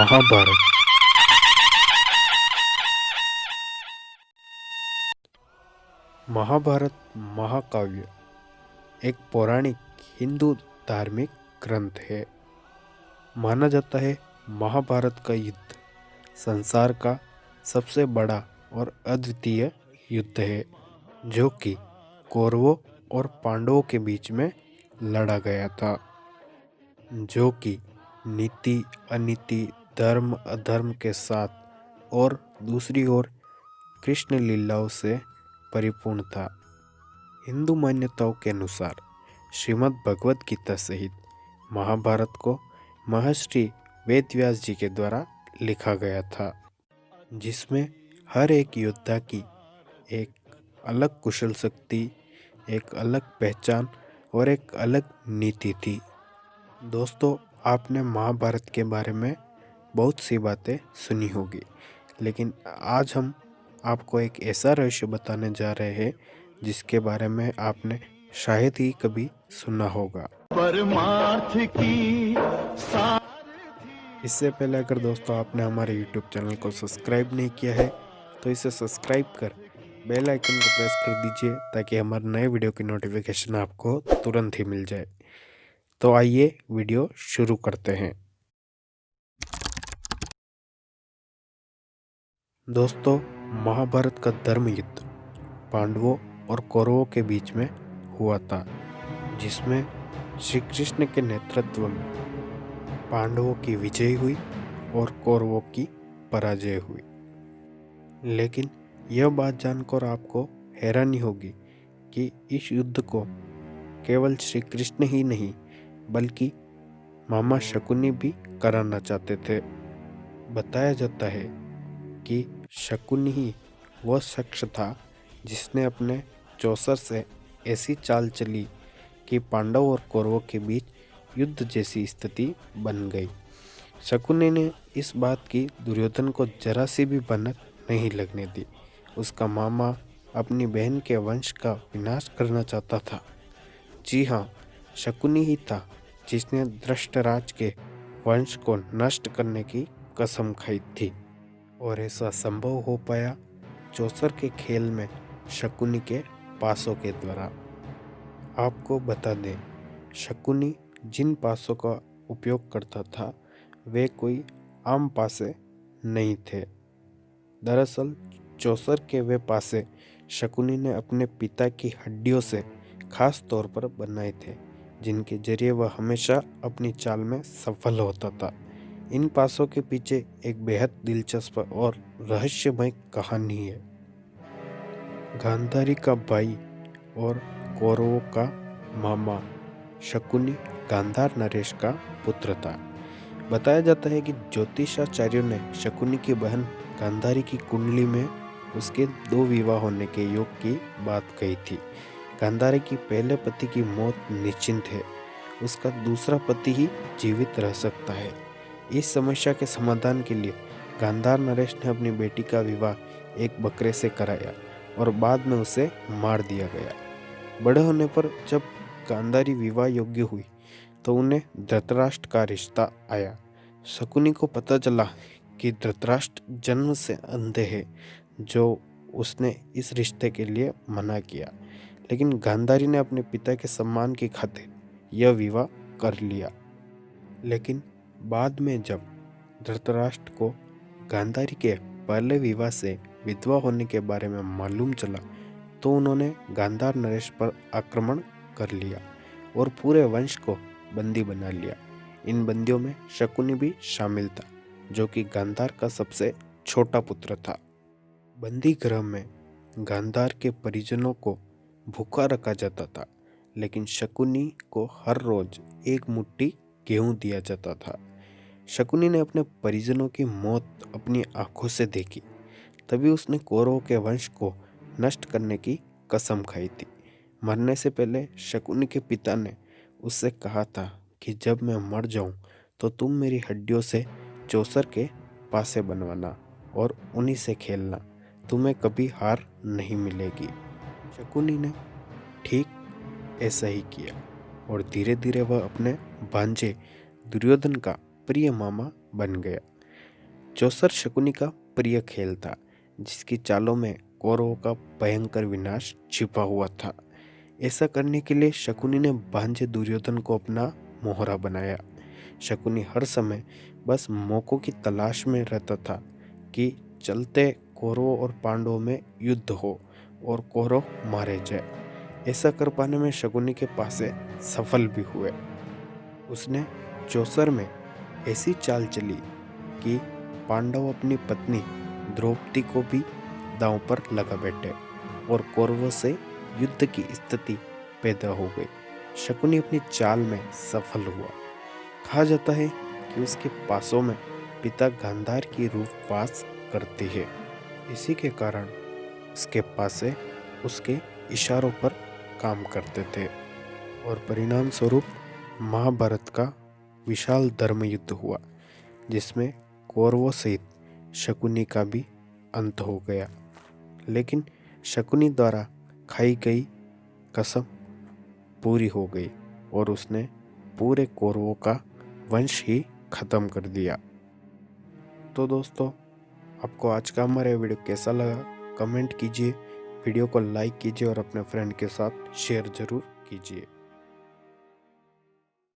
महाभारत। महाभारत महाकाव्य एक पौराणिक हिंदू धार्मिक ग्रंथ है। माना जाता है महाभारत का युद्ध संसार का सबसे बड़ा और अद्वितीय युद्ध है, जो कि कौरवों और पांडवों के बीच में लड़ा गया था, जो कि नीति अनीति, धर्म अधर्म के साथ और दूसरी ओर कृष्ण लीलाओं से परिपूर्ण था। हिंदू मान्यताओं के अनुसार श्रीमद् भगवत गीता सहित महाभारत को महर्षि वेदव्यास जी के द्वारा लिखा गया था, जिसमें हर एक योद्धा की एक अलग कुशल शक्ति, एक अलग पहचान और एक अलग नीति थी। दोस्तों, आपने महाभारत के बारे में बहुत सी बातें सुनी होगी, लेकिन आज हम आपको एक ऐसा रहस्य बताने जा रहे हैं जिसके बारे में आपने शायद ही कभी सुना होगा। परमार्थ की इससे पहले अगर दोस्तों आपने हमारे YouTube चैनल को सब्सक्राइब नहीं किया है तो इसे सब्सक्राइब कर बेल आइकन को प्रेस कर दीजिए, ताकि हमारे नए वीडियो की नोटिफिकेशन आपको तुरंत ही मिल जाए। तो आइए वीडियो शुरू करते हैं। दोस्तों, महाभारत का धर्म युद्ध पांडवों और कौरवों के बीच में हुआ था, जिसमें श्री कृष्ण के नेतृत्व में पांडवों की विजय हुई और कौरवों की पराजय हुई। लेकिन यह बात जानकर आपको हैरानी होगी कि इस युद्ध को केवल श्री कृष्ण ही नहीं बल्कि मामा शकुनी भी कराना चाहते थे। बताया जाता है कि शकुनी ही वह शख्स था जिसने अपने चौसर से ऐसी चाल चली कि पांडव और कौरवों के बीच युद्ध जैसी स्थिति बन गई। शकुनी ने इस बात की दुर्योधन को जरा सी भी भनक नहीं लगने दी। उसका मामा अपनी बहन के वंश का विनाश करना चाहता था। जी हाँ, शकुनी ही था जिसने धृतराष्ट्र के वंश को नष्ट करने की कसम खाई थी, और ऐसा संभव हो पाया चौसर के खेल में शकुनी के पासों के द्वारा। आपको बता दें, शकुनी जिन पासों का उपयोग करता था वे कोई आम पासे नहीं थे। दरअसल चौसर के वे पासे शकुनी ने अपने पिता की हड्डियों से खास तौर पर बनाए थे, जिनके जरिए वह हमेशा अपनी चाल में सफल होता था। इन पासों के पीछे एक बेहद दिलचस्प और रहस्यमय कहानी है। गांधारी का भाई और कौरवों का मामा शकुनी गांधार नरेश का पुत्र था। बताया जाता है कि ज्योतिषाचार्यों ने शकुनी की बहन गांधारी की कुंडली में उसके 2 विवाह होने के योग की बात कही थी। गांधारी की पहले पति की मौत निश्चित है, उसका दूसरा पति ही जीवित रह सकता है। इस समस्या के समाधान के लिए गांधार नरेश ने अपनी बेटी का विवाह एक बकरे से कराया और बाद में उसे मार दिया गया। बड़े होने पर जब गांधारी विवाह योग्य हुई तो उन्हें धृतराष्ट्र का रिश्ता आया। शकुनी को पता चला कि धृतराष्ट्र जन्म से अंधे है, जो उसने इस रिश्ते के लिए मना किया, लेकिन गांधारी ने अपने पिता के सम्मान की खातिर यह विवाह कर लिया। लेकिन बाद में जब धृतराष्ट्र को गांधारी के पहले विवाह से विधवा होने के बारे में मालूम चला तो उन्होंने गांधार नरेश पर आक्रमण कर लिया और पूरे वंश को बंदी बना लिया। इन बंदियों में शकुनी भी शामिल था, जो कि गांधार का सबसे छोटा पुत्र था। बंदी गृह में गांधार के परिजनों को भूखा रखा जाता था, लेकिन शकुनी को हर रोज एक मुट्ठी गेहूं दिया जाता था। शकुनी ने अपने परिजनों की मौत अपनी आंखों से देखी, तभी उसने कौरवों के वंश को नष्ट करने की कसम खाई थी। मरने से पहले शकुनी के पिता ने उससे कहा था कि जब मैं मर जाऊं तो तुम मेरी हड्डियों से चौसर के पासे बनवाना और उन्हीं से खेलना, तुम्हें कभी हार नहीं मिलेगी। शकुनी ने ठीक ऐसा ही किया और धीरे धीरे वह अपने भांजे दुर्योधन का प्रिय मामा बन गया। चौसर शकुनी का प्रिय खेल था, जिसकी चालों में कौरवों का भयंकर विनाश छिपा हुआ था। ऐसा करने के लिए शकुनी ने भांजे दुर्योधन को अपना मोहरा बनाया। शकुनी हर समय बस मौकों की तलाश में रहता था कि चलते कौरवों और पांडवों में युद्ध हो और कौरव मारे जाए। ऐसा कर पाने में शकुनी के पासे सफल भी हुए। उसने चौसर में ऐसी चाल चली कि पांडव अपनी पत्नी द्रौपदी को भी दांव पर लगा बैठे और कौरवों से युद्ध की स्थिति पैदा हो गई। शकुनी अपनी चाल में सफल हुआ। कहा जाता है कि उसके पासों में पिता गांधार की रूह वास करती है। इसी के कारण उसके पासे उसके इशारों पर काम करते थे और परिणाम स्वरूप महाभारत का विशाल धर्म युद्ध हुआ, जिसमें कौरवों सहित शकुनी का भी अंत हो गया। लेकिन शकुनी द्वारा खाई गई कसम पूरी हो गई और उसने पूरे कौरवों का वंश ही खत्म कर दिया। तो दोस्तों, आपको आज का हमारा वीडियो कैसा लगा कमेंट कीजिए, वीडियो को लाइक कीजिए और अपने फ्रेंड के साथ शेयर ज़रूर कीजिए।